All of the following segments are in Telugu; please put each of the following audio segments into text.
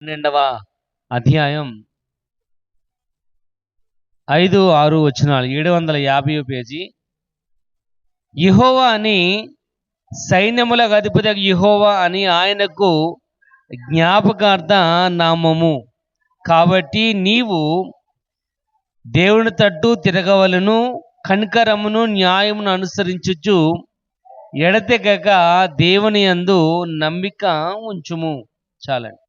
12వ అధ్యాయం 5, 6 వచనాలు 750 పేజీ. యెహోవా అని సైన్యములకు అధిపతి యెహోవా అని ఆయనకు జ్ఞాపకార్థ నామము. కాబట్టి నీవు దేవుని తట్టు తిరగవలను, కనికరమును న్యాయమును అనుసరించుచు ఎడతెగక దేవుని యందు నమ్మిక ఉంచుము. చాలండి.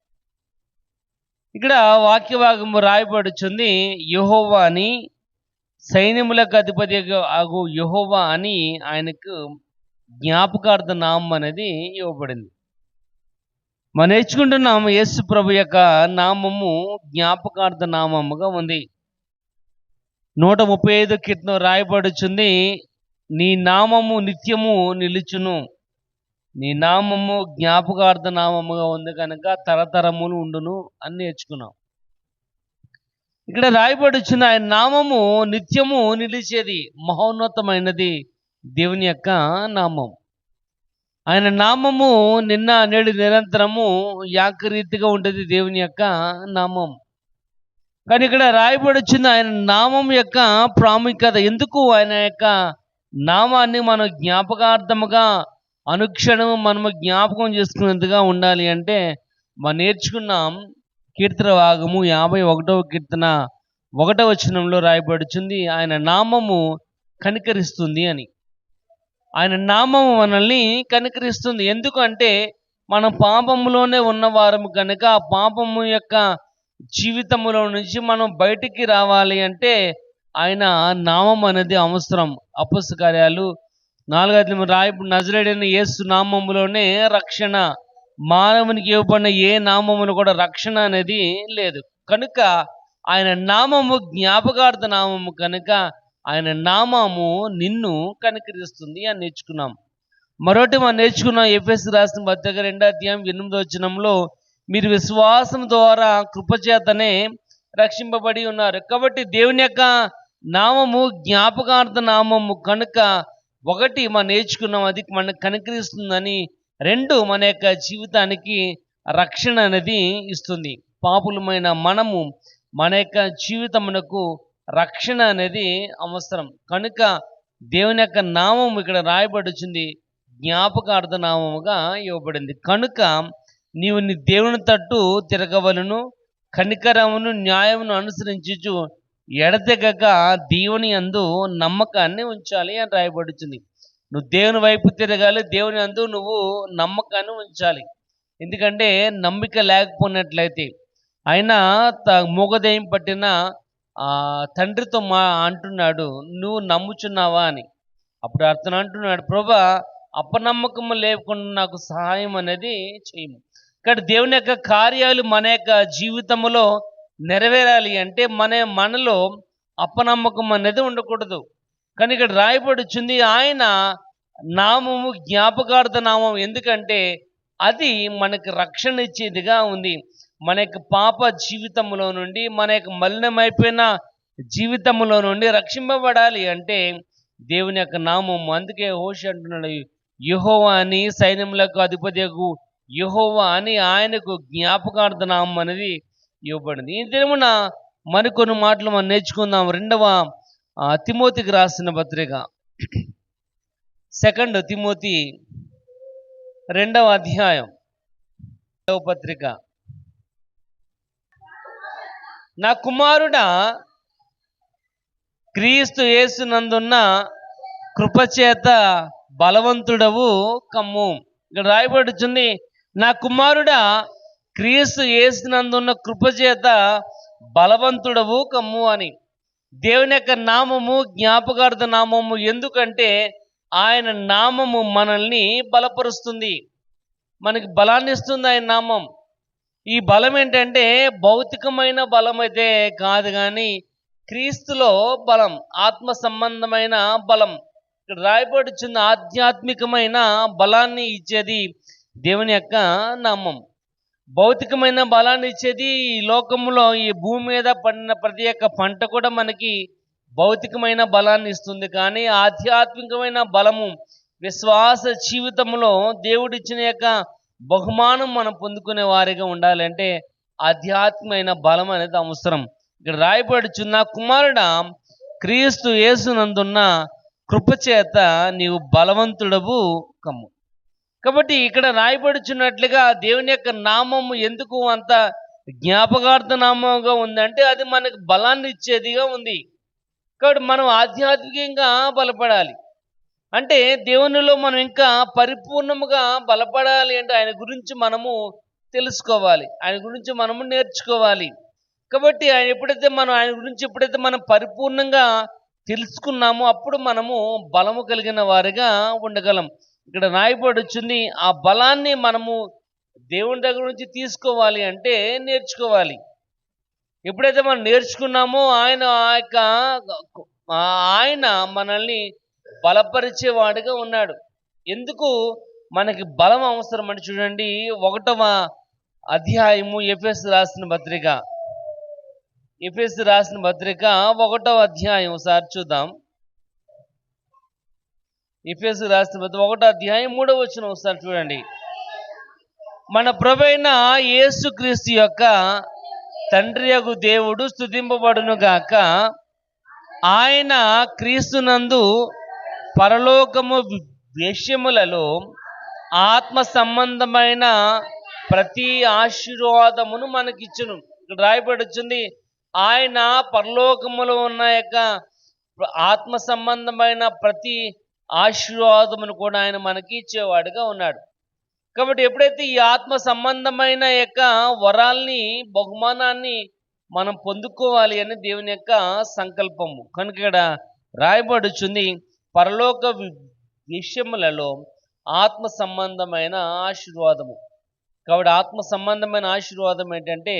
ఇక్కడ వాక్యభాగము రాయబడుచుంది, యెహోవా అని సైన్యములకు అధిపతి అగు యెహోవా అని ఆయనకు జ్ఞాపకార్థ నామం అనేది ఇవ్వబడింది. మనం నేర్చుకుంటున్నాము యేసు ప్రభు యొక్క నామము జ్ఞాపకార్థ నామముగా ఉంది. 135 కీర్తన రాయబడుచుంది, నీ నామము నిత్యము నిలుచును. నీ నామము జ్ఞాపకార్థ నామముగా ఉంది కనుక తరతరములు ఉండును అని నేర్చుకున్నాం. ఇక్కడ రాయబడుచున్న ఆయన నామము నిత్యము నిలిచేది, మహోన్నతమైనది దేవుని యొక్క నామం. ఆయన నామము నిన్న నేడు నిరంతరము ఏకరీతిగా ఉంటుంది దేవుని యొక్క నామం. కానీ ఇక్కడ రాయబడుచున్న ఆయన నామం యొక్క ప్రాముఖ్యత, ఎందుకు ఆయన యొక్క నామాన్ని మనం జ్ఞాపకార్థముగా అనుక్షణము మనము జ్ఞాపకం చేసుకునేందుగా ఉండాలి అంటే మనం నేర్చుకున్నాం. కీర్తన భాగము 51వ కీర్తన 1వ వచనంలో రాయబడుచుంది, ఆయన నామము కనికరిస్తుంది అని. ఆయన నామము మనల్ని కనికరిస్తుంది. ఎందుకంటే మనం పాపములోనే ఉన్నవారము కనుక ఆ పాపము యొక్క జీవితములో నుంచి మనం బయటికి రావాలి అంటే ఆయన నామం అనేది అవసరం. అపొస్తలుల కార్యాలు 4 నజరేయుడైన యేసు నామములోనే రక్షణ. మానవునికి ఇవ్వబడిన ఏ నామమును కూడా రక్షణ అనేది లేదు. కనుక ఆయన నామము జ్ఞాపకార్థ నామము కనుక ఆయన నామము నిన్ను కనికరిస్తుంది అని నేర్చుకున్నాం. మరొకటి మనం నేర్చుకున్నాం, ఎఫెసీయులకు రాసిన పత్రిక 2వ అధ్యాయం 8వ వచనంలో, మీరు విశ్వాసం ద్వారా కృపచేతనే రక్షింపబడి ఉన్నారు. కాబట్టి దేవుని యొక్క నామము జ్ఞాపకార్థ నామము కనుక ఒకటి మనం నేర్చుకున్నాం, అది మనకు కనికరిస్తుందని. 2, మన యొక్క జీవితానికి రక్షణ అనేది ఇస్తుంది. పాపులమైన మనము మన యొక్క జీవితమునకు రక్షణ అనేది అవసరం. కనుక దేవుని యొక్క నామం ఇక్కడ రాయబడుచుంది, జ్ఞాపకార్థ నామముగా ఇవ్వబడింది. కనుక నీవు నీ దేవుని తట్టు తిరగవలను, కనికరమును న్యాయమును అనుసరించుచు ఎడతెగక దేవుని యందు నమ్మకాన్ని ఉంచాలి అని రాయబడుతుంది. నువ్వు దేవుని వైపు తిరగాలి, దేవుని యందు నువ్వు నమ్మకాన్ని ఉంచాలి. ఎందుకంటే నమ్మిక లేకపోయినట్లయితే ఆయన మూగదెయ్యం పట్టిన తండ్రితో అంటున్నాడు, నువ్వు నమ్ముచున్నావా అని. అప్పుడు అతను అంటున్నాడు, ప్రభా అపనమ్మకము లేకుండా నాకు సహాయం అనేది చేయము. ఇక్కడ దేవుని యొక్క కార్యాలు మన యొక్క జీవితంలో నెరవేరాలి అంటే మనలో అపనమ్మకం అనేది ఉండకూడదు. కానీ ఇక్కడ రాయబడుచుంది, ఆయన నామము జ్ఞాపకార్థ నామం. ఎందుకంటే అది మనకు రక్షణ ఇచ్చేదిగా ఉంది. మన యొక్క పాప జీవితంలో నుండి, మన యొక్క మలినమైపోయిన జీవితంలో నుండి రక్షింపబడాలి అంటే దేవుని యొక్క నామము. అందుకే హోషేయ అంటున్నాడు, యెహోవా అని సైన్యములకు అధిపతియగు యెహోవా అని ఆయనకు జ్ఞాపకార్థ నామం అనేది ఇవ్వబడింది. ఈ దినమున మరికొన్ని మాటలు మనం నేర్చుకుందాం. 2వ తిమోతికి రాసిన పత్రిక, 2 తిమోతి 2వ అధ్యాయం పత్రిక. నా కుమారుడా, క్రీస్తు యేసునందున్న కృపచేత బలవంతుడవు కమ్ము. ఇక్కడ రాయబడుచుంది, నా కుమారుడా, క్రీస్తు యేసునందున్న కృపచేత బలవంతుడవు కమ్ము అని. దేవుని యొక్క నామము జ్ఞాపకార్థ నామము. ఎందుకంటే ఆయన నామము మనల్ని బలపరుస్తుంది, మనకి బలాన్ని ఇస్తుంది ఆయన నామం. ఈ బలం ఏంటంటే భౌతికమైన బలం అయితే కాదు, కానీ క్రీస్తులో బలం, ఆత్మ సంబంధమైన బలం. ఇక్కడ రాయబడుచున్న ఆధ్యాత్మికమైన బలాన్ని ఇచ్చేది దేవుని యొక్క నామం. భౌతికమైన బలాన్ని ఇచ్చేది ఈ లోకంలో, ఈ భూమి మీద పండిన ప్రతి ఒక్క పంట కూడా మనకి భౌతికమైన బలాన్ని ఇస్తుంది. కానీ ఆధ్యాత్మికమైన బలము, విశ్వాస జీవితంలో దేవుడిచ్చిన యొక్క బహుమానం మనం పొందుకునే వారిగా ఉండాలంటే ఆధ్యాత్మికమైన బలం అనేది అవసరం. ఇక్కడ రాయబడుచున్న కుమారుడా, క్రీస్తు యేసునందున్న కృపచేత నీవు బలవంతుడవు కమ్ము. కాబట్టి ఇక్కడ రాయబడుచున్నట్లుగా దేవుని యొక్క నామము ఎందుకు అంత జ్ఞాపకార్థ నామంగా ఉందంటే అది మనకు బలాన్ని ఇచ్చేదిగా ఉంది. కాబట్టి మనం ఆధ్యాత్మికంగా బలపడాలి. అంటే దేవునిలో మనం ఇంకా పరిపూర్ణముగా బలపడాలి అంటే ఆయన గురించి మనము తెలుసుకోవాలి, ఆయన గురించి మనము నేర్చుకోవాలి. కాబట్టి ఆయన గురించి ఎప్పుడైతే మనం పరిపూర్ణంగా తెలుసుకున్నామో అప్పుడు మనము బలము కలిగిన వారిగా ఉండగలం. ఇక్కడ రాయబడుచుంది ఆ బలాన్ని మనము దేవుని దగ్గర నుంచి తీసుకోవాలి అంటే నేర్చుకోవాలి. ఎప్పుడైతే మనం నేర్చుకున్నామో ఆయన మనల్ని బలపరిచేవాడిగా ఉన్నాడు. ఎందుకు మనకి బలం అవసరం అని చూడండి, 1వ అధ్యాయము ఎఫెసు రాసిన పత్రిక 1వ అధ్యాయం ఒకసారి చూద్దాం. ఎఫెసు రాసిన పత్రిక 1వ అధ్యాయం 3వ వచనం ఒకసారి చూడండి. మన ప్రభువైన యేసుక్రీస్తు యొక్క తండ్రియగు దేవుడు స్తుతింపబడును గాక. ఆయన క్రీస్తునందు పరలోకము విషయములలో ఆత్మ సంబంధమైన ప్రతి ఆశీర్వాదమును మనకిచ్చును. ఇక్కడ రాయబడుచుంది ఆయన పరలోకములో ఉన్న యొక్క ఆత్మ సంబంధమైన ప్రతి ఆశీర్వాదమును కూడా ఆయన మనకి ఇచ్చేవాడుగా ఉన్నాడు. కాబట్టి ఎప్పుడైతే ఈ ఆత్మ సంబంధమైన యొక్క వరాల్ని, బహుమానాన్ని మనం పొందుకోవాలి అని దేవుని యొక్క సంకల్పము. కనుక ఇక్కడ రాయబడుచుంది పరలోక విషయములలో ఆత్మ సంబంధమైన ఆశీర్వాదము. కాబట్టి ఆత్మ సంబంధమైన ఆశీర్వాదం ఏంటంటే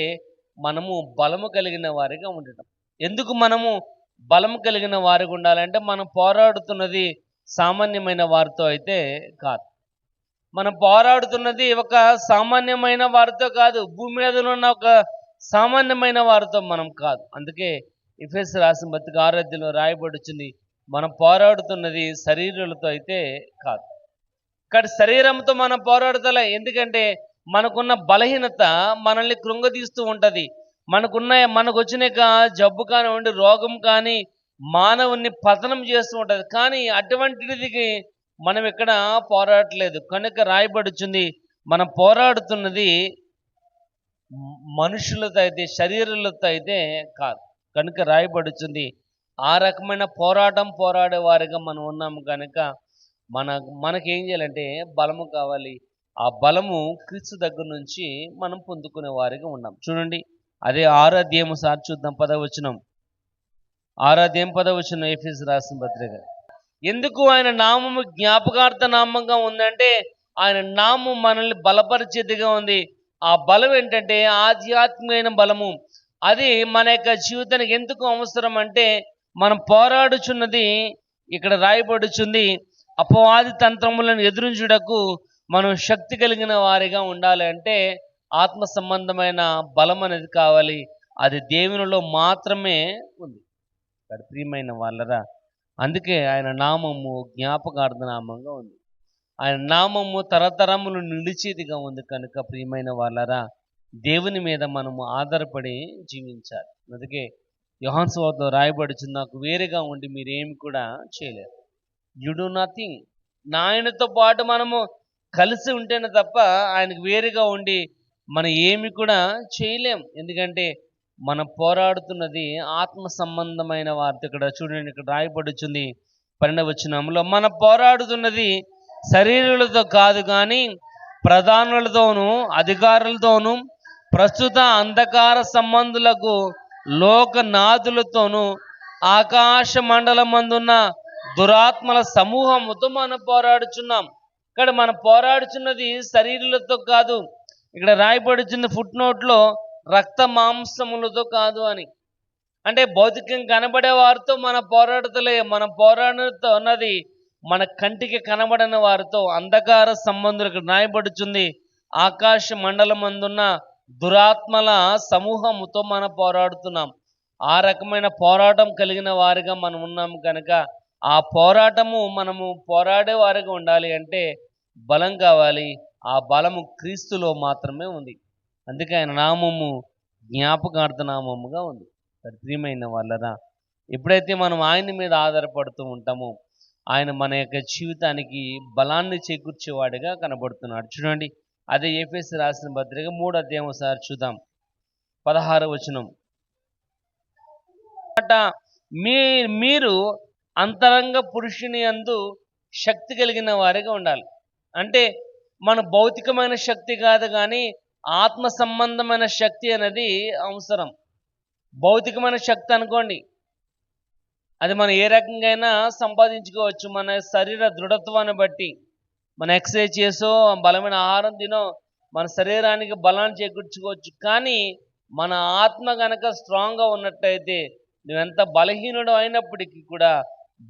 మనము బలము కలిగిన వారిగా ఉండటం. ఎందుకు మనము బలము కలిగిన వారిగా ఉండాలంటే మనం పోరాడుతున్నది సామాన్యమైన వారితో అయితే కాదు. మనం పోరాడుతున్నది ఒక సామాన్యమైన వారితో కాదు, భూమి మీద ఉన్న ఒక సామాన్యమైన వారితో మనం కాదు. అందుకే ఎఫెసు రాసిన పత్రిక 6వ అధ్యాయంలో రాయబడుచుంది మనం పోరాడుతున్నది శరీరాలతో అయితే కాదు. కానీ శరీరంతో మనం పోరాడుతలే. ఎందుకంటే మనకున్న బలహీనత మనల్ని కృంగదీస్తూ ఉంటుంది. మనకు వచ్చిన జబ్బు కానివ్వండి, రోగం కానీ మానవుని పతనం చేస్తూ ఉంటుంది. కానీ అటువంటిది మనం ఇక్కడ పోరాడట్లేదు. కనుక రాయబడుచుంది మనం పోరాడుతున్నది మనుషులతో అయితే, శరీరాలతో అయితే కాదు. కనుక రాయబడుచుంది ఆ రకమైన పోరాడే వారిగా మనం ఉన్నాము. కనుక మనకేం చేయాలంటే బలము కావాలి. ఆ బలము క్రీస్తు దగ్గర నుంచి మనం పొందుకునే వారిగా ఉన్నాం. చూడండి, అదే 6వ అధ్యాయం సార్ చూద్దాం. 10వ వచనం, 6వ అధ్యాయం 10వ వచనం ఎఫెసు రాసిన పత్రిక. ఎందుకు ఆయన నామము జ్ఞాపకార్థ నామంగా ఉందంటే ఆయన నామం మనల్ని బలపరిచేదిగా ఉంది. ఆ బలం ఏంటంటే ఆధ్యాత్మికమైన బలము. అది మన యొక్క జీవితానికి ఎందుకు అవసరం అంటే మనం పోరాడుచున్నది ఇక్కడ రాయబడుచుంది అపవాది తంత్రములను ఎదురించుటకు మనం శక్తి కలిగిన వారిగా ఉండాలి అంటే ఆత్మ సంబంధమైన బలం అనేది కావాలి. అది దేవునిలో మాత్రమే ఉంది. ప్రియమైన వాళ్ళరా, అందుకే ఆయన నామము జ్ఞాపకార్థ నామంగా ఉంది. ఆయన నామము తరతరములు నిలిచేదిగా ఉంది. కనుక ప్రియమైన వాళ్ళరా, దేవుని మీద మనము ఆధారపడి జీవించాలి. అందుకే యోహాను సువార్తలో రాయబడుచుంది నాకు వేరేగా ఉండి మీరేమి కూడా చేయలేరు. You do nothing. ఆయనతో పాటు మనము కలిసి ఉంటేనే తప్ప ఆయనకు వేరుగా ఉండి మనం ఏమి కూడా చేయలేం. ఎందుకంటే మనం పోరాడుతున్నది ఆత్మ సంబంధమైన వారితో. ఇక్కడ చూడండి, ఇక్కడ రాయబడుచుంది 12వ వచనంలో మనం పోరాడుతున్నది శరీరులతో కాదు కానీ ప్రధానులతోనూ అధికారులతోనూ ప్రస్తుత అంధకార సంబంధులకు లోకనాథులతోనూ ఆకాశ మండలమందున్న దురాత్మల సమూహముతో మనం పోరాడుచున్నాం. ఇక్కడ మనం పోరాడుచున్నది శరీరులతో కాదు. ఇక్కడ రాయబడుచున్న ఫుట్ నోట్లో రక్త మాంసములతో కాదు అని. అంటే భౌతికం కనబడే వారితో మనం పోరాడుతలే. మనం పోరాడుతూ ఉన్నది మన కంటికి కనబడని వారితో, అంధకార సంబంధులు. ఇక్కడ రాయబడుచుంది ఆకాశ మండలం అందున్న దురాత్మల సమూహముతో మనం పోరాడుతున్నాం. ఆ రకమైన పోరాటం కలిగిన వారిగా మనం ఉన్నాము. కనుక ఆ పోరాటము మనము పోరాడే వారిగా ఉండాలి అంటే బలం కావాలి. ఆ బలము క్రీస్తులో మాత్రమే ఉంది. అందుకే ఆయన నామము జ్ఞాపకార్థ నామముగా ఉంది. ప్రియమైన వాళ్ళరా, ఎప్పుడైతే మనం ఆయన మీద ఆధారపడుతూ ఉంటామో ఆయన మన యొక్క జీవితానికి బలాన్ని చేకూర్చేవాడిగా కనబడుతున్నాడు. చూడండి, అదే ఎఫెసీ రాసిన పత్రిక 3వ అధ్యాయం ఒకసారి చూద్దాం. 16వ వచనం. మీరు అంతరంగ పురుషుని యందు శక్తి కలిగిన వారిగా ఉండాలి. అంటే మన భౌతికమైన శక్తి కాదు, కానీ ఆత్మ సంబంధమైన శక్తి అనేది అవసరం. భౌతికమైన శక్తి అనుకోండి, అది మనం ఏ రకంగా అయినా సంపాదించుకోవచ్చు. మన శరీర దృఢత్వాన్ని బట్టి మన ఎక్సర్సైజ్ చేసో బలమైన ఆహారం తినో మన శరీరానికి బలాన్ని చేకూర్చుకోవచ్చు. కానీ మన ఆత్మ గనక స్ట్రాంగ్గా ఉన్నట్టయితే నువ్వెంత బలహీనుడు అయినప్పటికీ కూడా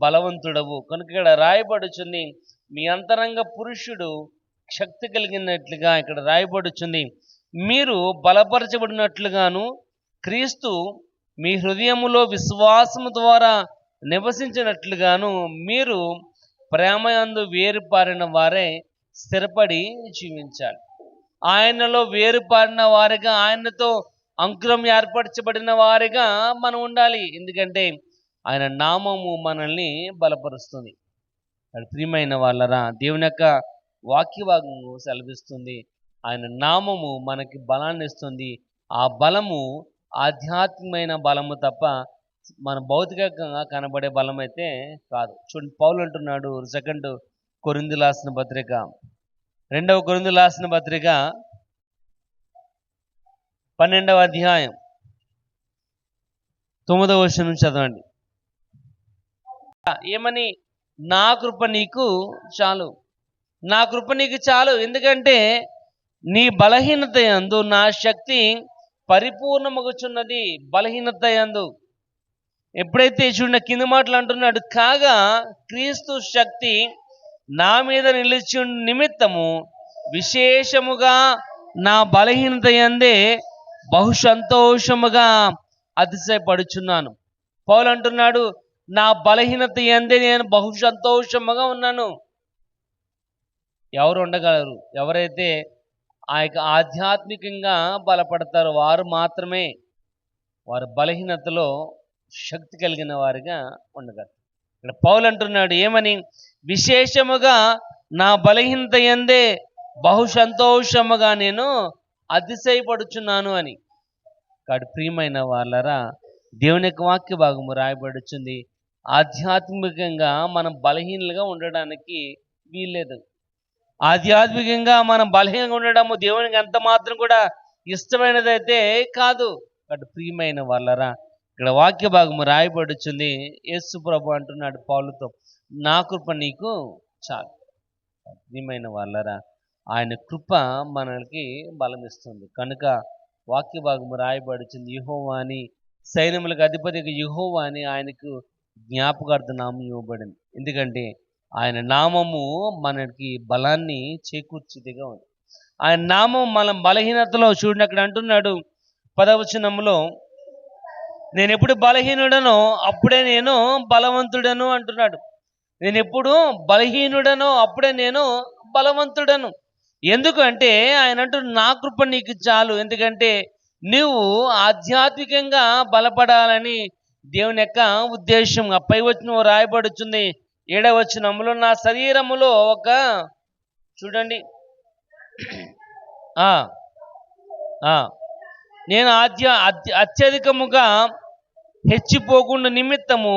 బలవంతుడవు. కనుక ఇక్కడ రాయబడుచుంది, మీ అంతరంగ పురుషుడు శక్తి కలిగినట్లుగా ఇక్కడ రాయబడుచుంది. మీరు బలపరచబడినట్లుగాను క్రీస్తు మీ హృదయములో విశ్వాసము ద్వారా నివసించినట్లుగాను మీరు ప్రేమయందు వేరుపారిన వారే స్థిరపడి జీవించాలి. ఆయనలో వేరుపారిన వారిగా, ఆయనతో అంకురం ఏర్పరచబడిన వారిగా మనం ఉండాలి. ఎందుకంటే ఆయన నామము మనల్ని బలపరుస్తుంది. ప్రియమైన వాళ్ళరా, దేవుని యొక్క వాక్యభాగము సెలవిస్తుంది, ఆయన నామము మనకి బలాన్ని ఇస్తుంది. ఆ బలము ఆధ్యాత్మికమైన బలము తప్ప మన భౌతికంగా కనబడే బలం అయితే కాదు. చూడండి, పౌలు అంటున్నాడు 2 కొరింథీయులకు రాసిన పత్రిక 2వ కొరింథీయులకు రాసిన పత్రిక 12వ అధ్యాయం 9వ వచనం చదవండి. ఏమని? నా కృప నీకు చాలు. నా కృప నీకు చాలు. ఎందుకంటే నీ బలహీనత యందు నా శక్తి పరిపూర్ణమగుచున్నది. బలహీనత యందు ఎప్పుడైతే చూడండి కింద మాటలు అంటున్నాడు, కాగా క్రీస్తు శక్తి నా మీద నిలిచి నిమిత్తము విశేషముగా నా బలహీనత యందే బహు సంతోషముగా అతిశయపడుచున్నాను. పౌలు అంటున్నాడు, నా బలహీనత యందే నేను బహు సంతోషముగా ఉన్నాను. ఎవరు ఉండగలరు? ఎవరైతే ఆ యొక్క ఆధ్యాత్మికంగా బలపడతారో వారు మాత్రమే వారి బలహీనతలో శక్తి కలిగిన వారిగా ఉండగలరు. ఇక్కడ పౌలు అంటున్నాడు ఏమని? విశేషముగా నా బలహీనత యందే బహు సంతోషముగా నేను అతిశయపడుచున్నాను అని. కాబట్టి ప్రియమైన వాళ్ళరా, దేవుని యొక్క వాక్య భాగము రాయబడుచుంది, ఆధ్యాత్మికంగా మనం బలహీనలుగా ఉండడానికి వీల్లేదు. ఆధ్యాత్మికంగా మనం బలహీనంగా ఉండడము దేవునికి ఎంత మాత్రం కూడా ఇష్టమైనదైతే కాదు. కాబట్టి ప్రియమైన వాళ్ళరా, ఇక్కడ వాక్య భాగము రాయబడుచుంది, యేసు ప్రభు అంటున్నాడు పౌలుతో, నా కృప నీకు చాలు. ప్రియమైన వాళ్ళరా, ఆయన కృప మనకి బలం ఇస్తుంది. కనుక వాక్య భాగము రాయబడుచుంది, యెహోవా అని, సైన్యములకు అధిపతికి యెహోవా అని ఆయనకు జ్ఞాపకార్థ నామం ఇవ్వబడింది. ఎందుకంటే ఆయన నామము మనకి బలాన్ని చేకూర్చిదిగా ఉంది. ఆయన నామం మన బలహీనతలో చూడండి, అక్కడ అంటున్నాడు 10వ వచనంలో, నేను ఎప్పుడు బలహీనుడనో అప్పుడే నేను బలవంతుడను అంటున్నాడు. నేను ఎప్పుడు బలహీనుడనో అప్పుడే నేను బలవంతుడను. ఎందుకంటే ఆయన అంటున్నాడు, నా కృప నీకు చాలు. ఎందుకంటే నువ్వు ఆధ్యాత్మికంగా బలపడాలని దేవుని యొక్క ఉద్దేశం. ఆ పై వచనం రాయబడుతుంది 7వ వచనంలో, నా శరీరములో ఒక చూడండి నేను అత్యధికముగా హెచ్చిపోకుండా నిమిత్తము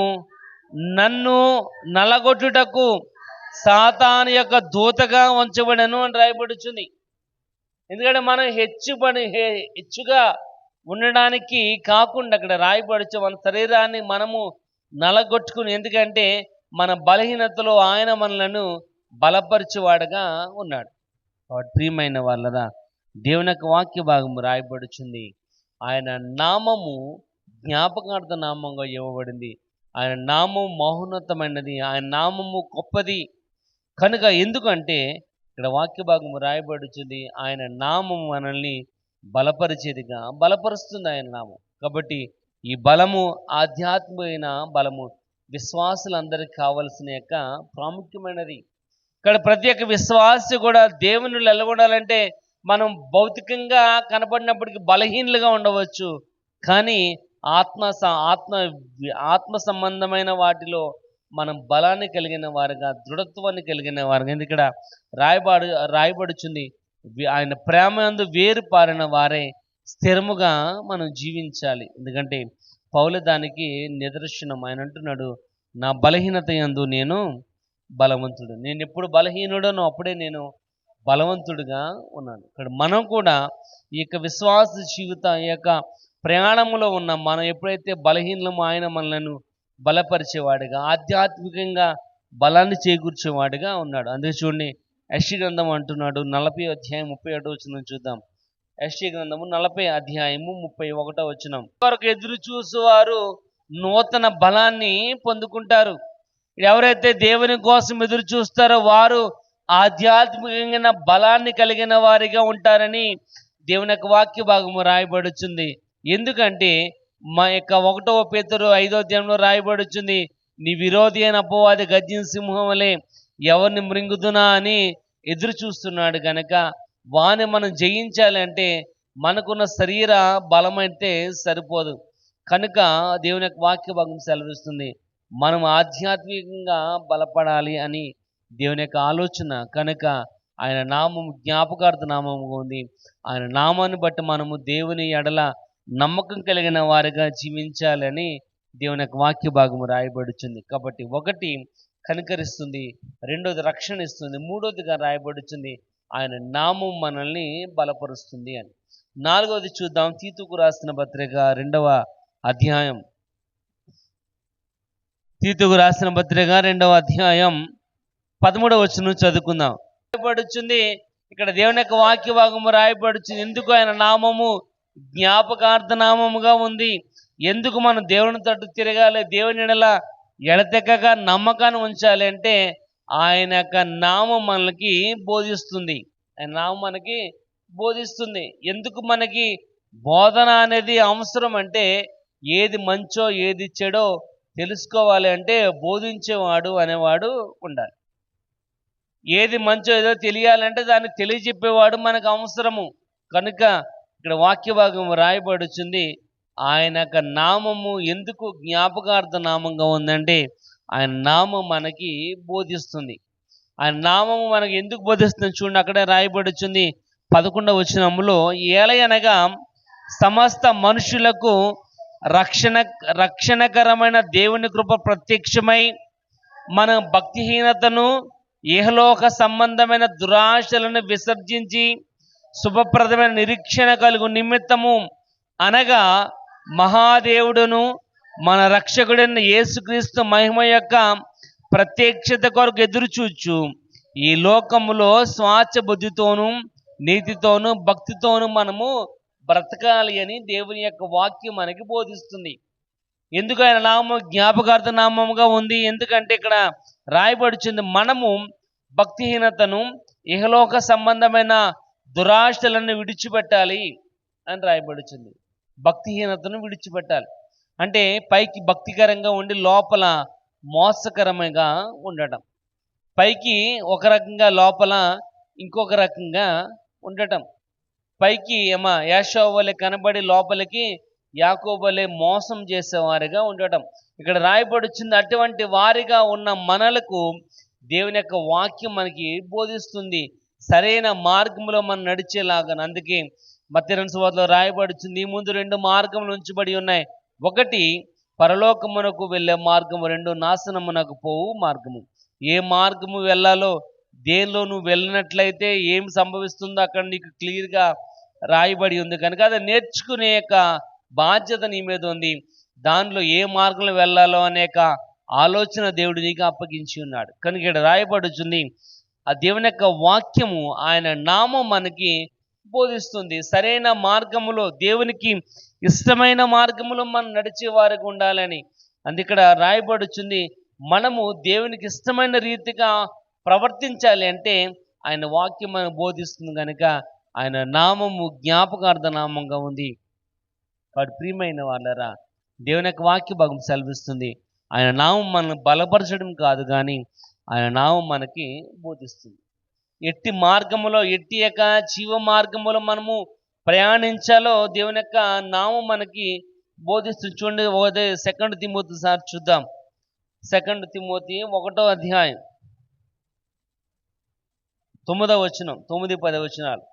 నన్ను నలగొట్టుటకు సాతాను యొక్క దూతగా ఉంచబడను అని రాయబడుచుంది. ఎందుకంటే మనం హెచ్చుగా ఉండడానికి కాకుండా అక్కడ రాయబడుచు మన శరీరాన్ని మనము నలగొట్టుకుని, ఎందుకంటే మన బలహీనతలో ఆయన మనలను బలపరచువాడుగా ఉన్నాడు. కాబట్టి ప్రియమైన వాళ్ళరా, దేవుని యొక్క వాక్య భాగము రాయబడుచుంది, ఆయన నామము జ్ఞాపకార్థ నామంగా ఇవ్వబడింది. ఆయన నామం మహోన్నతమైనది, ఆయన నామము గొప్పది. కనుక ఎందుకంటే ఇక్కడ వాక్య భాగము రాయబడుచుంది, ఆయన నామము మనల్ని బలపరిచేదిగా బలపరుస్తుంది ఆయన నామం. కాబట్టి ఈ బలము ఆధ్యాత్మికమైన బలము విశ్వాసులందరికీ కావలసిన యొక్క ప్రాముఖ్యమైనది. ఇక్కడ ప్రతి ఒక్క విశ్వాసి కూడా దేవుని ఎలాగొండాలంటే మనం భౌతికంగా కనపడినప్పటికీ బలహీనులుగా ఉండవచ్చు, కానీ ఆత్మ స- ఆత్మ ఆత్మ సంబంధమైన వాటిలో మనం బలాన్ని కలిగిన వారుగా, దృఢత్వాన్ని కలిగిన వారుగా. ఎందుకు ఇక్కడ రాయబాడు రాయబడుచుంది, ఆయన ప్రేమ యందు వేరు పారిన వారే స్థిరముగా మనం జీవించాలి. ఎందుకంటే పౌలు దానికి నిదర్శనం. ఆయన అంటున్నాడు, నా బలహీనత యందు నేను బలవంతుడు. నేను ఎప్పుడు బలహీనుడనో అప్పుడే నేను బలవంతుడిగా ఉన్నాను. ఇక్కడ మనం కూడా ఈ యొక్క విశ్వాస జీవిత ఈ యొక్క ప్రయాణంలో ఉన్న మనం ఎప్పుడైతే బలహీనమో ఆయన మనలను బలపరిచేవాడిగా, ఆధ్యాత్మికంగా బలాన్ని చేకూర్చేవాడిగా ఉన్నాడు. అందుకే చూడండి, యెషయా గ్రంథం అంటున్నాడు 40 అధ్యాయం 31 వచనం చూద్దాం. యెషయా గ్రంథము 40 అధ్యాయము 31 వచనం. వరకు ఎదురు చూసేవారు నూతన బలాన్ని పొందుకుంటారు. ఎవరైతే దేవుని కోసం ఎదురు చూస్తారో వారు ఆధ్యాత్మికమైన బలాన్ని కలిగిన వారిగా ఉంటారని దేవుని యొక్క వాక్య భాగము రాయబడుచుంది. ఎందుకంటే మా యొక్క 1 పేతురు 5వ అధ్యాయంలో రాయబడుచుంది, నీ విరోధి అయిన అపవాది గర్జించిన సింహం వలె ఎవరిని మృంగుదునా అని ఎదురు చూస్తున్నాడు గనక వాని మనం జయించాలి అంటే మనకున్న శరీర బలమైతే సరిపోదు. కనుక దేవుని యొక్క వాక్య భాగం సెలవిస్తుంది, మనం ఆధ్యాత్మికంగా బలపడాలి అని దేవుని యొక్క ఆలోచన. కనుక ఆయన నామం జ్ఞాపకార్థ నామముగా ఉంది. ఆయన నామాన్ని బట్టి మనము దేవుని ఎడల నమ్మకం కలిగిన వారిగా జీవించాలని దేవుని యొక్క వాక్య భాగము రాయబడుచుంది. కాబట్టి ఒకటి కనికరిస్తుంది, రెండోది రక్షణ ఇస్తుంది, మూడోదిగా రాయబడుచుంది ఆయన నామం మనల్ని బలపరుస్తుంది అని. నాలుగవది చూద్దాం, తీతుకు రాసిన పత్రిక 2వ అధ్యాయం. తీతుకు రాసిన పత్రిక 2వ అధ్యాయం 13వ వచనం చదువుకుందాం. రాయబడుచుంది ఇక్కడ దేవుని యొక్క వాక్య భాగము రాయబడుచుంది, ఎందుకు ఆయన నామము జ్ఞాపకార్థ నామముగా ఉంది. ఎందుకు మనం దేవుని తట్టు తిరగాలి, దేవుని ఎడల ఎడతెక్కక నమ్మకాన్ని ఉంచాలి అంటే ఆయన యొక్క నామం మనకి బోధిస్తుంది. ఆయన నామం మనకి బోధిస్తుంది. ఎందుకు మనకి బోధన అనేది అవసరం అంటే, ఏది మంచో ఏది చెడో తెలుసుకోవాలి అంటే బోధించేవాడు అనేవాడు ఉండాలి. ఏది మంచో ఏదో తెలియాలంటే దాన్ని తెలియజెప్పేవాడు మనకు అవసరము. కనుక ఇక్కడ వాక్య భాగం రాయబడుచుంది, ఆయన యొక్క నామము ఎందుకు జ్ఞాపకార్థ నామంగా ఉందంటే ఆయన నామం మనకి బోధిస్తుంది. ఆయన నామము మనకి ఎందుకు బోధిస్తుంది చూడండి, అక్కడే రాయబడుచుంది 11వ వచనములో, ఏలయనగా సమస్త మనుషులకు రక్షణకరమైన దేవుని కృప ప్రత్యక్షమై మన భక్తిహీనతను ఇహలోక సంబంధమైన దురాశలను విసర్జించి శుభప్రదమైన నిరీక్షణ కలుగు నిమిత్తము, అనగా మహాదేవుడును మన రక్షకుడైన యేసుక్రీస్తు మహిమ యొక్క ప్రత్యక్షత కొరకు ఎదురుచూచు ఈ లోకములో స్వాచ్ఛ బుద్ధితోనూ నీతితోనూ భక్తితోనూ మనము బ్రతకాలి అని దేవుని యొక్క వాక్యం మనకి బోధిస్తుంది. ఎందుకు ఆయన నామం జ్ఞాపకార్థ నామముగా ఉంది? ఎందుకంటే ఇక్కడ రాయబడుచుంది, మనము భక్తిహీనతను ఇహలోక సంబంధమైన దురాశలను విడిచిపెట్టాలి అని రాయబడుచుంది. భక్తిహీనతను విడిచిపెట్టాలి అంటే పైకి భక్తికరంగా ఉండి లోపల మోసకరముగా ఉండటం, పైకి ఒక రకంగా లోపల ఇంకొక రకంగా ఉండటం, పైకి యాషోవు వలె కనబడి లోపలికి యాకోబు వలె మోసం చేసేవారిగా ఉండటం ఇక్కడ రాయబడుచుంది. అటువంటి వారిగా ఉన్న మనలకు దేవుని యొక్క వాక్యం మనకి బోధిస్తుంది, సరైన మార్గంలో మనం నడిచేలాగా. అందుకే మత్తయి సువార్తలో రాయబడుచుంది, ఈ ముందు 2 మార్గములు ఉంచబడి ఉన్నాయి, ఒకటి పరలోకమునకు వెళ్ళే మార్గము, 2 నాశనమునకు పోవు మార్గము. ఏ మార్గము వెళ్ళాలో, దేనిలో నువ్వు వెళ్ళినట్లయితే ఏం సంభవిస్తుందో అక్కడ నీకు క్లియర్గా రాయబడి ఉంది. కనుక అది నేర్చుకునే యొక్క బాధ్యత నీ మీద ఉంది. దానిలో ఏ మార్గంలో వెళ్ళాలో అనేక ఆలోచన దేవుడు నీకు అప్పగించి ఉన్నాడు. కనుక ఇక్కడ రాయబడుచుంది, ఆ దేవుని యొక్క వాక్యము ఆయన నామం మనకి బోధిస్తుంది. సరైన మార్గములో, దేవునికి ఇష్టమైన మార్గములో మనం నడిచే వారికి ఉండాలని. అందుకే ఇక్కడ రాయబడుచుంది, మనము దేవునికి ఇష్టమైన రీతిగా ప్రవర్తించాలి అంటే ఆయన వాక్యం మనం బోధిస్తుంది. కనుక ఆయన నామము జ్ఞాపకార్థ నామంగా ఉంది. వాడు ప్రియమైన వాళ్ళరా, దేవుని యొక్క వాక్య భాగం సెలవిస్తుంది, ఆయన నామం మనల్ని బలపరచడం కాదు కానీ ఆయన నామం మనకి బోధిస్తుంది. ఎట్టి మార్గములో, ఎట్టి యొక్క జీవ మార్గములో మనము ప్రయాణించాలో దేవుని యొక్క నామం మనకి బోధిస్తుంది. చూడండి, 2 తిమోతి సార్ చూద్దాం. 2 తిమోతి 1వ అధ్యాయం 9వ వచనం, 9-10 వచనాలు.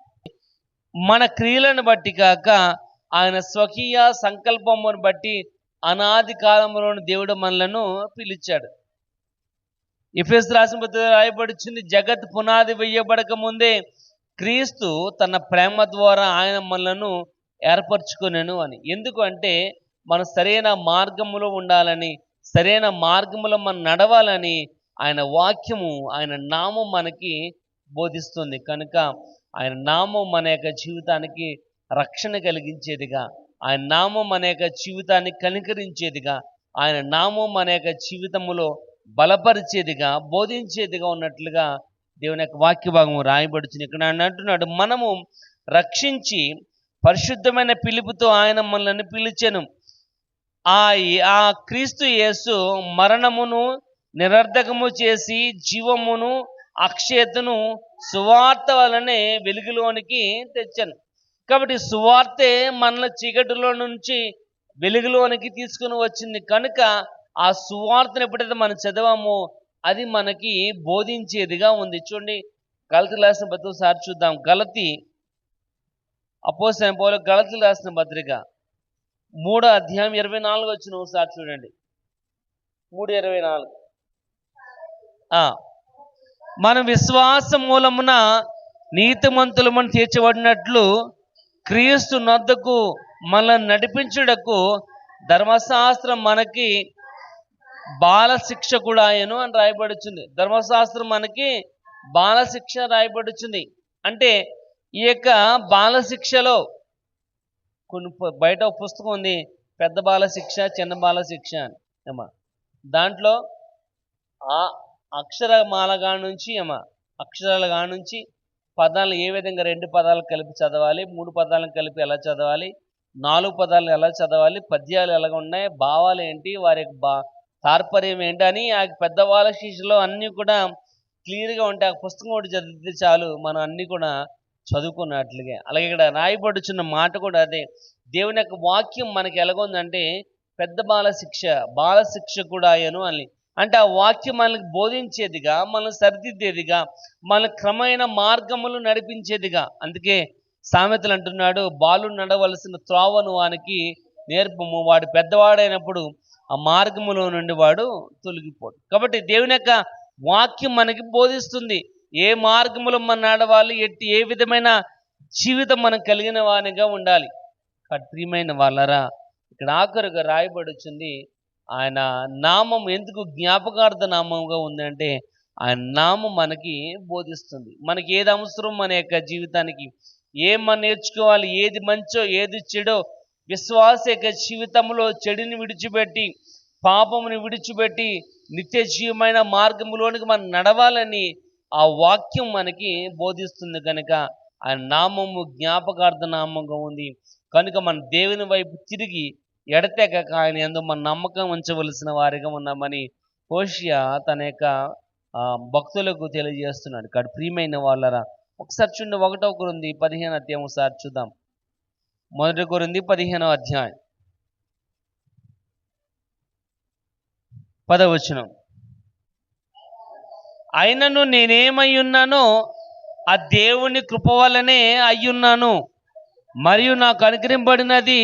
మన క్రియలను బట్టి కాక ఆయన స్వకీయ సంకల్పమును బట్టి అనాది కాలంలోని దేవుడు మనలను పిలిచాడు. ఎఫెసు రాసిన పత్రికలో రాయబడుచుంది, జగత్ పునాది వేయబడక ముందే క్రీస్తు తన ప్రేమ ద్వారా ఆయన మనలను ఏర్పరచుకొనెను అని. ఎందుకు అంటే మనం సరైన మార్గములో ఉండాలని, సరైన మార్గములో మనం నడవాలని ఆయన వాక్యము, ఆయన నామం మనకి బోధిస్తుంది. కనుక ఆయన నామం మన యొక్క జీవితానికి రక్షణ కలిగించేదిగా, ఆయన నామం మన యొక్క జీవితాన్ని కనికరించేదిగా, ఆయన నామం మన యొక్క జీవితములో బలపరిచేదిగా, బోధించేదిగా ఉన్నట్లుగా దేవుని యొక్క వాక్య భాగము రాయబడుతుంది. ఇక్కడ ఆయన అంటున్నాడు, మనము రక్షించి పరిశుద్ధమైన పిలుపుతో ఆయన మనల్ని పిలిచెను. ఆ క్రీస్తు యేసు మరణమును నిరర్ధకము చేసి జీవమును అక్షయతను సువార్త వలనే వెలుగులోనికి తెచ్చాను. కాబట్టి సువార్తే మన చీకటిలో నుంచి వెలుగులోనికి తీసుకుని వచ్చింది. కనుక ఆ సువార్తను ఎప్పుడైతే మనం చదివామో అది మనకి బోధించేదిగా ఉంది. చూడండి, గలతీయులకు రాసిన పత్రిక సార్ చూద్దాం. అపోస్తలుడైన పౌలు గలతీయులకు రాసిన పత్రిక 3వ అధ్యాయం 24 వచనం ఒకసారి చూడండి. 3:24. మన విశ్వాస మూలమున నీతిమంతులమని తీర్చబడినట్లు క్రీస్తు నొద్దకు మనల్ని నడిపించుటకు ధర్మశాస్త్రం మనకి బాలశిక్షకుడాయను అని రాయబడుచుంది. ధర్మశాస్త్రం మనకి బాలశిక్ష రాయబడుచుంది. అంటే ఈ యొక్క బాలశిక్షలో కొన్ని బయట ఒక పుస్తకం ఉంది, పెద్ద బాలశిక్ష, చిన్న బాలశిక్ష అని. దాంట్లో ఆ అక్షరమాలగా నుంచి అక్షరాలుగా నుంచి పదాలు ఏ విధంగా 2 పదాలు కలిపి చదవాలి, 3 పదాలను కలిపి ఎలా చదవాలి, 4 పదాలు ఎలా చదవాలి, పద్యాలు ఎలాగ ఉన్నాయి, భావాలు ఏంటి, వారి యొక్క తాత్పర్యం ఏంటి అని ఆ పెద్ద బాలశిక్షలో అన్నీ కూడా క్లియర్గా ఉంటాయి. ఆ పుస్తకం ఒకటి చదివితే చాలు మనం అన్నీ కూడా చదువుకున్నట్లుగా. అలాగే ఇక్కడ రాయబడుచున్న మాట కూడా అదే. దేవుని యొక్క వాక్యం మనకి ఎలాగొందంటే పెద్ద బాలశిక్ష కూడా అయ్యను అని. అంటే ఆ వాక్యం మనకి బోధించేదిగా, మనల్ని సరిదిద్దేదిగా, మన క్రమైన మార్గములు నడిపించేదిగా. అందుకే సామెతలు అంటున్నాడు, బాలుడు నడవలసిన త్రోవను వానికి నేర్పము, వాడు పెద్దవాడైనప్పుడు ఆ మార్గములో నుండి వాడు తొలగిపోడు. కాబట్టి దేవుని యొక్క వాక్యం మనకి బోధిస్తుంది ఏ మార్గములో మనం నడవాలి, ఏ విధమైన జీవితం మనం కలిగిన వానిగా ఉండాలి. ప్రియమైన వాళ్ళరా, ఇక్కడ ఆఖరుగా రాయబడుచుంది ఆయన నామం ఎందుకు జ్ఞాపకార్థ నామంగా ఉందంటే ఆయన నామం మనకి బోధిస్తుంది. మనకి ఏది అవసరం మన యొక్క జీవితానికి, ఏం మనం నేర్చుకోవాలి, ఏది మంచో ఏది చెడో, విశ్వాస యొక్క జీవితంలో చెడుని విడిచిపెట్టి పాపముని విడిచిపెట్టి నిత్య జీవమైన మార్గంలోనికి మనం నడవాలని ఆ వాక్యం మనకి బోధిస్తుంది. కనుక ఆ నామము జ్ఞాపకార్థ నామంగా ఉంది. కనుక మన దేవుని వైపు తిరిగి ఎడతెగక ఆయన యందు మన నమ్మకం ఉంచవలసిన వారిగా ఉన్నామని హోషియా తన యొక్క భక్తులకు తెలియజేస్తున్నాడు. ఇక్కడ ప్రియమైన వాళ్ళరా, ఒకసారి చూడండి, 1వ కొరింథీ 15వ అధ్యాయం ఒకసారి చూద్దాం. 1 కొరింథీ 15వ అధ్యాయం 10వ వచనం. అయినను నేనేమై ఉన్నానో ఆ దేవుని కృప వల్లనే అయ్యున్నాను, మరియు నాకు అనుగ్రహింపబడినది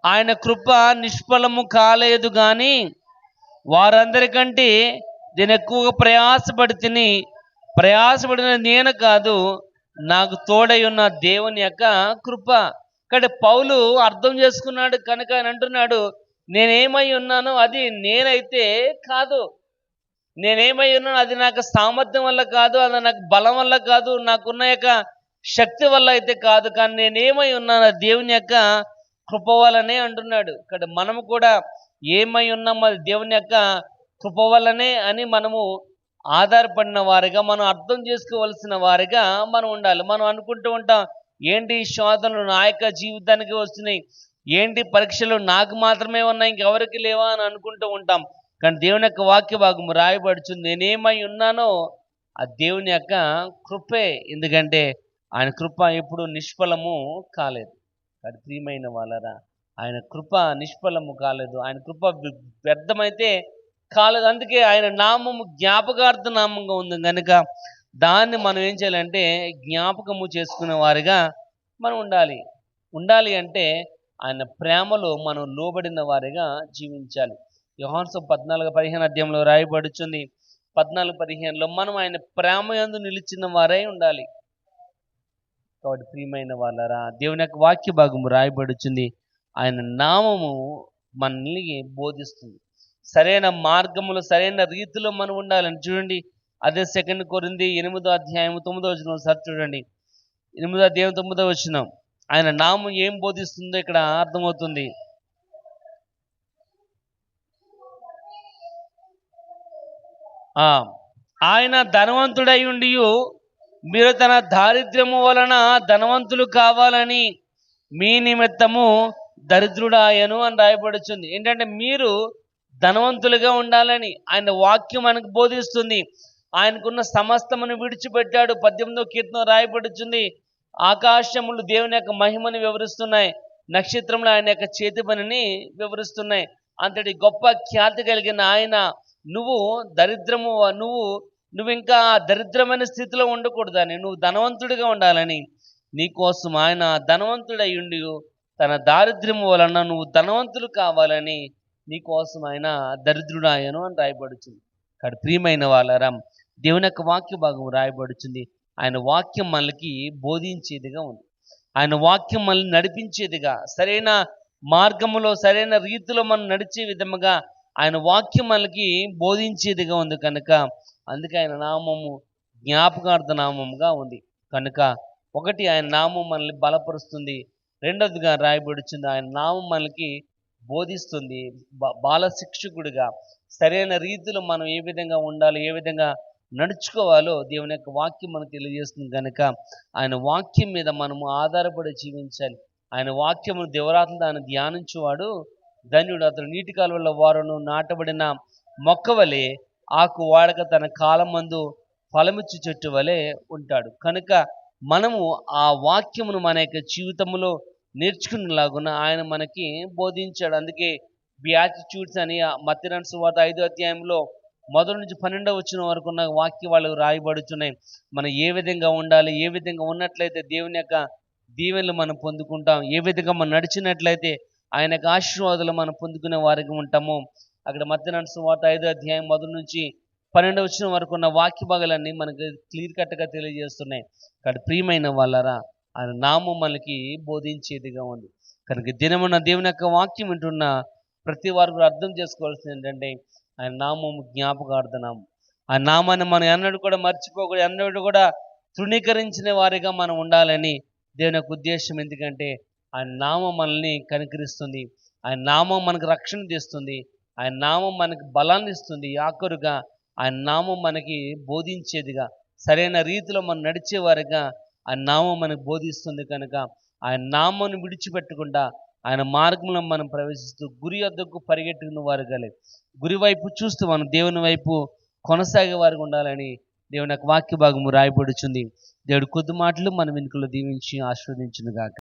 ఆయన కృప నిష్ఫలము కాలేదు. కానీ వారందరికంటే నేను ఎక్కువగా ప్రయాసపడిన నేను కాదు, నాకు తోడై ఉన్న దేవుని యొక్క కృప. కానీ పౌలు అర్థం చేసుకున్నాడు. కనుక ఆయన అంటున్నాడు, నేనేమై ఉన్నానో అది నేనైతే కాదు, నేనేమై ఉన్నానో అది నాకు సామర్థ్యం వల్ల కాదు, అది నాకు బలం వల్ల కాదు, నాకున్న యొక్క శక్తి వల్ల అయితే కాదు, కానీ నేనేమై ఉన్నాను దేవుని యొక్క కృప వల్లనే అంటున్నాడు. ఇక్కడ మనము కూడా ఏమై ఉన్నాము అది దేవుని యొక్క కృప వల్లనే అని మనము ఆధారపడిన వారిగా, మనం అర్థం చేసుకోవలసిన వారిగా మనం ఉండాలి. మనం అనుకుంటూ ఉంటాం, ఏంటి శోధనలు నా యొక్క జీవితానికి వస్తున్నాయి, ఏంటి పరీక్షలు నాకు మాత్రమే ఉన్నాయి, ఇంకెవరికి లేవా అని అనుకుంటూ ఉంటాం. కానీ దేవుని యొక్క వాక్య భాగము రాయబడుచుంది, నేనేమై ఉన్నానో ఆ దేవుని యొక్క కృపే. ఎందుకంటే ఆయన కృప ఎప్పుడు నిష్ఫలము కాలేదు. అది ప్రియమైన వాళ్ళరా, ఆయన కృప నిష్ఫలము కాలేదు. ఆయన కృప వ్యర్థమైతే కాలేదు. అందుకే ఆయన నామము జ్ఞాపకార్థ నామంగా ఉంది కనుక దాన్ని మనం ఏం చేయాలంటే జ్ఞాపకము చేసుకునే వారిగా మనం ఉండాలి. ఉండాలి అంటే ఆయన ప్రేమలో మనం లోబడిన వారిగా జీవించాలి. యోహాను సువార్త 14:15 అధ్యాయంలో రాయబడుచుంది. 14:15లో మనం ఆయన ప్రేమ యందు నిలిచిన వారై ఉండాలి. కాబట్టి ప్రియమైన వాళ్ళరా, దేవుని యొక్క వాక్య భాగము రాయబడుచుంది. ఆయన నామము మనల్ని బోధిస్తుంది. సరైన మార్గములో సరైన రీతిలో మనం ఉండాలని చూడండి. అదే 2 కొరింథీ 8వ అధ్యాయం 9వ వచనం ఒకసారి చూడండి. 8వ అధ్యాయం 9వ వచనం. ఆయన నామం ఏం బోధిస్తుందో ఇక్కడ అర్థమవుతుంది. ఆయన ధనవంతుడై ఉండి మీరు తన దారిద్ర్యము వలన ధనవంతులు కావాలని మీ నిమిత్తము దరిద్రుడాయను అని రాయబడుచుంది. ఏంటంటే మీరు ధనవంతులుగా ఉండాలని ఆయన వాక్యం మనకు బోధిస్తుంది. ఆయనకున్న సమస్తమును విడిచిపెట్టాడు. 18వ కీర్తన రాయబడుచుంది. ఆకాశములు దేవుని యొక్క మహిమని వివరిస్తున్నాయి, నక్షత్రములు ఆయన యొక్క చేతి పనిని వివరిస్తున్నాయి. అంతటి గొప్ప ఖ్యాతి కలిగిన ఆయన నువ్వు దరిద్రము నువ్వు ఇంకా దరిద్రమైన స్థితిలో ఉండకూడదని, నువ్వు ధనవంతుడిగా ఉండాలని నీకోసం ఆయన ధనవంతుడై ఉండి తన దారిద్ర్యము వలన నువ్వు ధనవంతులు కావాలని నీకోసం ఆయన దరిద్రుడాయను అని రాయబడుతుంది. కాబట్టి ప్రియమైన వాళ్ళరా, దేవుని యొక్క వాక్య భాగం రాయబడుతుంది. ఆయన వాక్యం మనకి బోధించేదిగా ఉంది. ఆయన వాక్యం మనల్ని నడిపించేదిగా, సరైన మార్గములో సరైన రీతిలో మనం నడిచే విధముగా ఆయన వాక్యం మనకి బోధించేదిగా ఉంది కనుక అందుకే ఆయన నామము జ్ఞాపకార్థ నామముగా ఉంది కనుక ఒకటి ఆయన నామం మనల్ని బలపరుస్తుంది. రెండవదిగా రాయబడుచుంది ఆయన నామం మనకి బోధిస్తుంది. బాల శిక్షకుడిగా సరైన రీతిలో మనం ఏ విధంగా ఉండాలి, ఏ విధంగా నడుచుకోవాలో దేవుని యొక్క వాక్యం మనకు తెలియజేస్తుంది కనుక ఆయన వాక్యం మీద మనము ఆధారపడి జీవించాలి. ఆయన వాక్యమును దివరాత్రులు దాన్ని ధ్యానించువాడు ధన్యుడు. అతడు నీటి కాలువల వారును నాటబడిన మొక్క వలె ఆకు వాడక తన కాలం మందు ఫలమిచ్చు చెట్టు వలె ఉంటాడు. కనుక మనము ఆ వాక్యమును మన యొక్క జీవితంలో నేర్చుకునేలాగున ఆయన మనకి బోధించాడు. అందుకే బియాటిట్యూడ్స్ అని మత్తయి సువార్త 5వ అధ్యాయంలో 1 నుంచి 12వ వచనం వరకు ఉన్న వాక్య వాళ్ళకు రాయబడుచున్నాయి. మనం ఏ విధంగా ఉండాలి, ఏ విధంగా ఉన్నట్లయితే దేవుని యొక్క దీవెనలు మనం పొందుకుంటాం, ఏ విధంగా మనం నడిచినట్లయితే ఆయన యొక్క ఆశీర్వాదాలు మనం పొందుకునే వారికి ఉంటాము. అక్కడ మత్తయి సువార్త 5వ అధ్యాయం 1 నుంచి 12వ వచనం వరకు ఉన్న వాక్య భాగాలన్నీ మనకి క్లియర్ కట్గా తెలియజేస్తున్నాయి. కాబట్టి ప్రియమైన వాళ్ళరా, ఆయన నామం మనకి బోధించేదిగా ఉంది కనుక దినమున్న దేవుని యొక్క వాక్యం వింటున్న ప్రతి వారు కూడా అర్థం చేసుకోవాల్సింది ఏంటంటే ఆయన నామము జ్ఞాపకార్థ నామం. ఆ నామాన్ని మనం ఎన్నడూ కూడా మర్చిపోకూడదు, ఎన్నడూ కూడా తృణీకరించిన వారిగా మనం ఉండాలని దేవుని యొక్క ఉద్దేశం. ఎందుకంటే ఆయన నామం మనల్ని కనికరిస్తుంది, ఆయన నామం మనకు రక్షణ తెస్తుంది, ఆయన నామం మనకి బలాన్ని ఇస్తుంది. ఆఖరుగా ఆయన నామం మనకి బోధించేదిగా, సరైన రీతిలో మనం నడిచేవారిగా ఆయన నామం మనకు బోధిస్తుంది కనుక ఆయన నామాన్ని విడిచిపెట్టకుండా ఆయన మార్గంలో మనం ప్రవేశిస్తూ గురి వద్దకు పరిగెట్టుకున్న వారుగా లేదు, గురి వైపు చూస్తూ మనం దేవుని వైపు కొనసాగే వారికి ఉండాలని దేవుని యొక్క వాక్య భాగము రాయబడుచుంది. దేవుడు కొద్ది మాటలు మన వెనుకలో దీవించి ఆశీర్వదించును గాక.